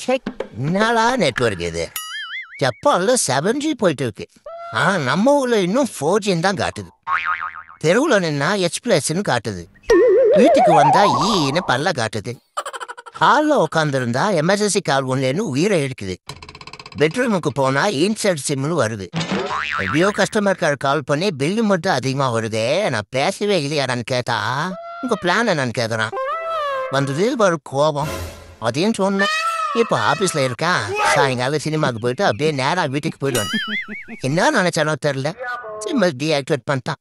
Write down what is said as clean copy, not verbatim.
Check என்னடா network இது? ஜப்பான்ல 7G போயிட்டு இருக்கு. நம்ம ஊர்ல இன்னும் 4Gன்னு தான் காட்டுது. தெருவுல நின்னா H+ன்னு காட்டுது. வீட்டுக்கு வந்தா ஈன்னு பல்ல காட்டுது. ஹால்ல உட்காந்துருந்தா எமர்ஜென்சி கால் ஒன்லேன்னு உயிரை எடுக்குது. பெட்ரூமுக்கு போனா இன்சர்ட் சிம்னு வருது. எப்படியோ கஸ்டமர் கேர் கால் பண்ணி பில்லு மட்டும் அதிகமா வருதே, நான் பேசவே இல்லையாடான்னு கேட்டா உங்க பிளான் என்னன்னு கேட்கறான். வந்தது ஒரு கோபம். அதையும் சொன்னேன். இப்போ ஆபீஸ்ல இருக்கான். சாயங்காலம் சினிமாவுக்கு போயிட்டு அப்படியே நேரா வீட்டுக்கு போயிடுவான். என்ன நினைச்சானோ தெரியல, சிம்மல் டீஆக்டிவேட் பண்ணிட்டான்.